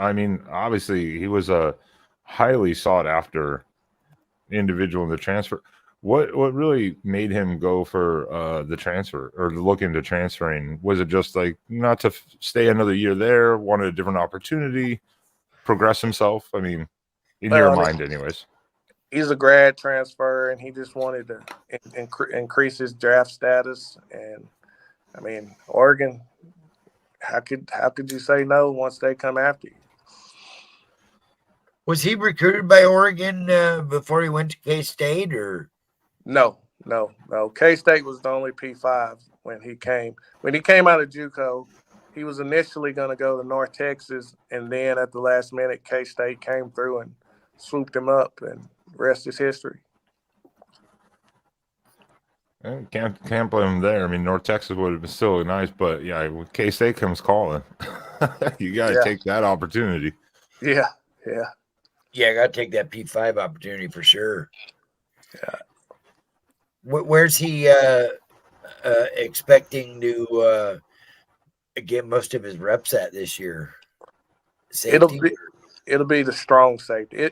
I mean, obviously, he was a highly sought after individual in the transfer. What really made him go for the transfer or look into transferring? Was it just like not to stay another year there, wanted a different opportunity, progress himself? I mean, in your I mean, mind, anyways. he's a grad transfer, and he just wanted to increase his draft status. And I mean, Oregon, how could you say no once they come after you? Was he recruited by Oregon before he went to K-State, or? No. K-State was the only P5 when he came. When he came out of JUCO, he was initially going to go to North Texas, and then at the last minute, K-State came through and swooped him up, and rest is history. Can't blame him there. I mean, North Texas would have been still nice, but yeah, when K-State comes calling, you got to take that opportunity. Yeah, I got to take that P5 opportunity for sure. Yeah. Where's he expecting to get most of his reps at this year? Safety? It'll be the strong safety.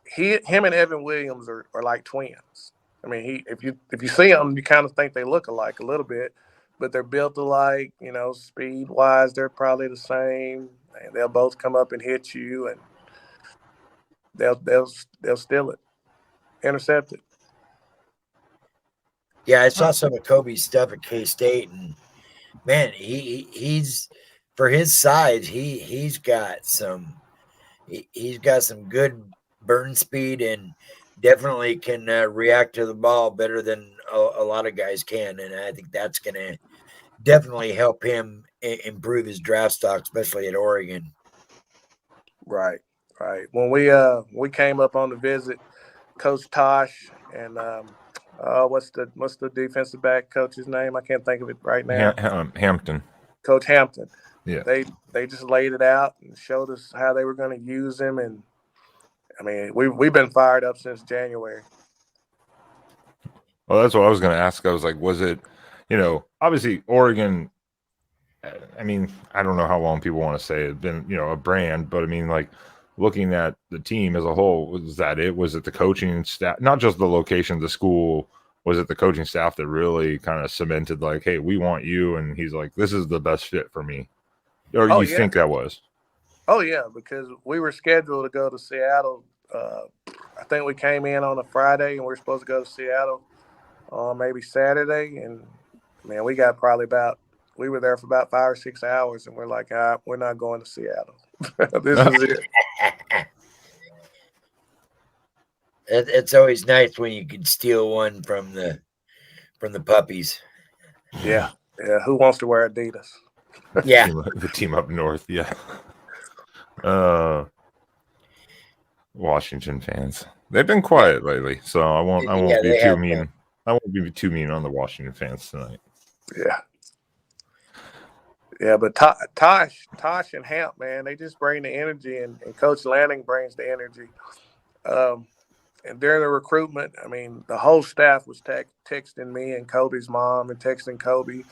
Him and Evan Williams are like twins. I mean, if you see them, you kind of think they look alike a little bit, but they're built alike. You know, speed wise, they're probably the same. And they'll both come up and hit you, and they'll steal it, intercept it. Yeah, I saw some of Kobe's stuff at K-State, and man, he's for his size, he's got some good burn speed, and definitely can react to the ball better than a lot of guys can, and I think that's going to definitely help him improve his draft stock, especially at Oregon. Right. When we came up on the visit, Coach Tosh and what's the defensive back coach's name? I can't think of it right now. Hampton. Coach Hampton. Yeah. They just laid it out and showed us how they were going to use him, and I mean we've been fired up since January. Well, that's what I was going to ask. I was like, was it, obviously Oregon. I mean, I don't know how long people want to say it's been, a brand, but I mean, like, looking at the team as a whole, was that it? Was it the coaching staff, not just the location of the school? Was it the coaching staff that really kind of cemented, like, hey, we want you? And he's like, this is the best fit for me. Or you think that was? Oh, yeah, because we were scheduled to go to Seattle. I think we came in on a Friday, and we were supposed to go to Seattle on maybe Saturday. And, man, we were there for about 5 or 6 hours, and we're like, we're not going to Seattle. This is it. It's always nice when you can steal one from the puppies. Yeah. Who wants to wear Adidas? Yeah, the team up north. Yeah. Washington fans, they've been quiet lately, so I won't be too mean. I won't be too mean on the Washington fans tonight. Yeah, but Tosh and Hamp, man, they just bring the energy, and Coach Lanning brings the energy. And during the recruitment, I mean, the whole staff was texting me and Kobe's mom and texting Kobe.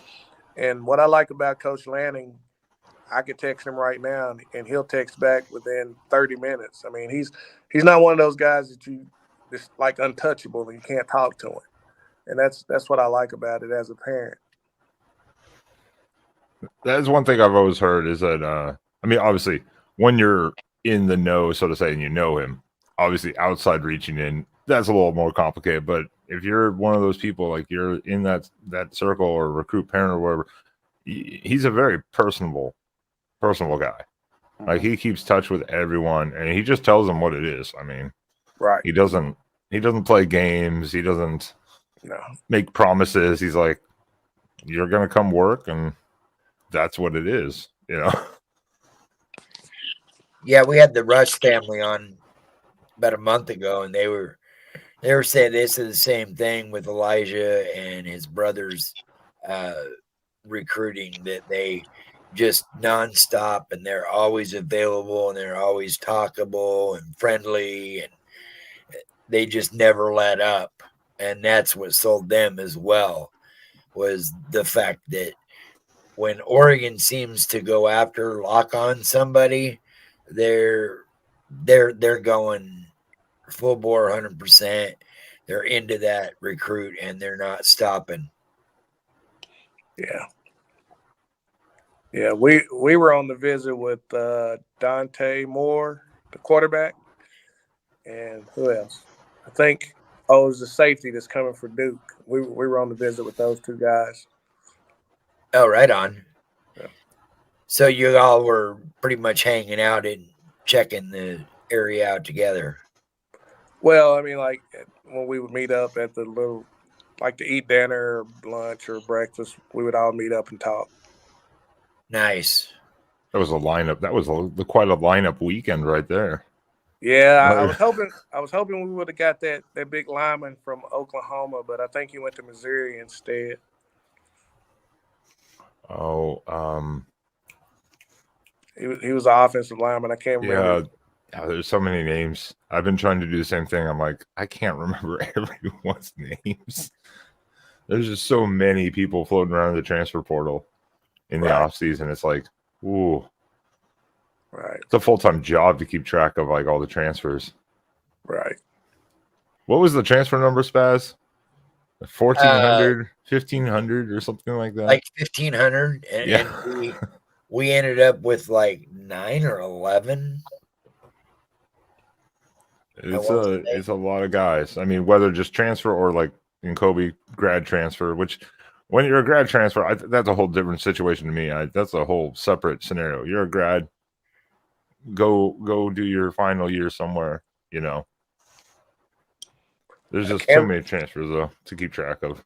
And what I like about Coach Lanning, I could text him right now, and he'll text back within 30 minutes. I mean, he's not one of those guys that you just like untouchable and you can't talk to him. And that's what I like about it as a parent. That's one thing I've always heard is that, I mean, obviously, when you're in the know, so to say, and you know him, obviously outside reaching in, that's a little more complicated. But if you're one of those people, like you're in that circle or recruit parent or whatever, he's a very personable guy. Like, he keeps touch with everyone, and he just tells them what it is. I mean, right? He doesn't play games. He doesn't make promises. He's like, you're gonna come work, and that's what it is, Yeah, we had the Rush family on about a month ago, and they were saying this is the same thing with Elijah and his brothers recruiting, that they just nonstop, and they're always available, and they're always talkable and friendly, and they just never let up. And that's what sold them as well, was the fact that when Oregon seems to go after, lock on somebody, they're they're going full bore 100%. They're into that recruit and they're not stopping. Yeah. Yeah, we were on the visit with Dante Moore, the quarterback, and who else? I think it was the safety that's coming for Duke. We were on the visit with those two guys. Oh, right on. Yeah. So you all were pretty much hanging out and checking the area out together. Well, I mean, like when we would meet up at the little, like to eat dinner, or lunch, or breakfast, we would all meet up and talk. Nice. That was a lineup. That was quite a lineup weekend right there. Yeah, I was hoping we would have got that big lineman from Oklahoma, but I think he went to Missouri instead. Oh, He was an offensive lineman. I can't remember. Yeah, there's so many names. I've been trying to do the same thing. I'm like, I can't remember everyone's names. There's just so many people floating around the transfer portal in the off season. It's like, ooh. Right. It's a full-time job to keep track of like all the transfers. Right. What was the transfer number, Spaz? 1,400, 1,500 or something like that? Like 1,500. And we ended up with like 9 or 11. It's a lot of guys. I mean, whether just transfer or like in Kobe grad transfer, which when you're a grad transfer, that's a whole different situation to me. That's a whole separate scenario. You're a grad, go do your final year somewhere, you know. There's just too many transfers though to keep track of.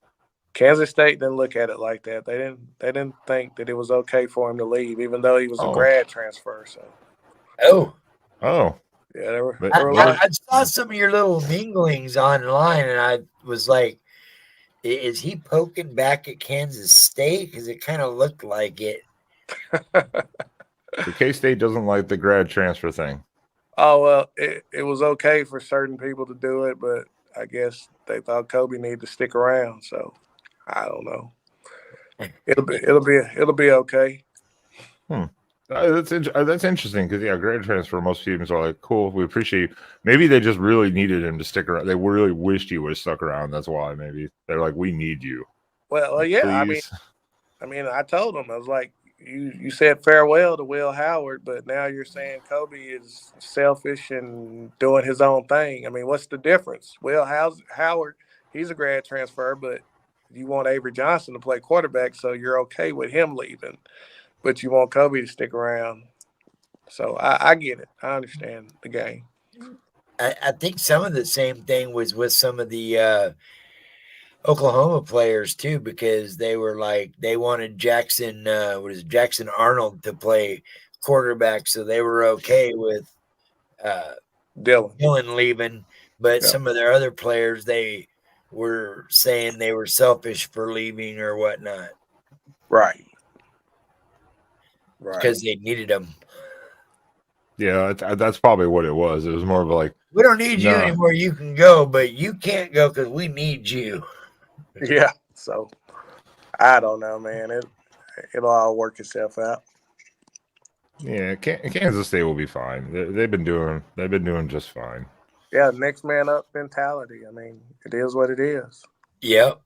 Kansas State didn't look at it like that. They didn't think that it was okay for him to leave, even though he was a grad transfer. So. Oh. Yeah, they were I saw some of your little minglings online, and I was like, "Is he poking back at Kansas State? Because it kind of looked like it." The K-State doesn't like the grad transfer thing. Oh well, it was okay for certain people to do it, but I guess they thought Kobe needed to stick around. So I don't know. It'll be okay. That's interesting because grad transfer. Most teams are like, cool, we appreciate you. Maybe they just really needed him to stick around. They really wished he would have stuck around. That's why maybe they're like, we need you. Well, yeah. Please. I mean, I told him, I was like, you said farewell to Will Howard, but now you're saying Kobe is selfish and doing his own thing. I mean, what's the difference? Will Howard, he's a grad transfer, but you want Avery Johnson to play quarterback, so you're okay with him leaving, but you want Kobe to stick around. So I get it. I understand the game. I think some of the same thing was with some of the Oklahoma players too, because they were like, they wanted Jackson Arnold to play quarterback, so they were okay with Dylan leaving. But some of their other players, they were saying they were selfish for leaving or whatnot. Right. Because they needed him. Yeah, that's probably what it was. It was more of like, we don't need you anymore. You can go, but you can't go because we need you. Yeah. So I don't know, man. It'll all work itself out. Yeah, Kansas State will be fine. They've been doing just fine. Yeah, next man up mentality. I mean, it is what it is. Yep.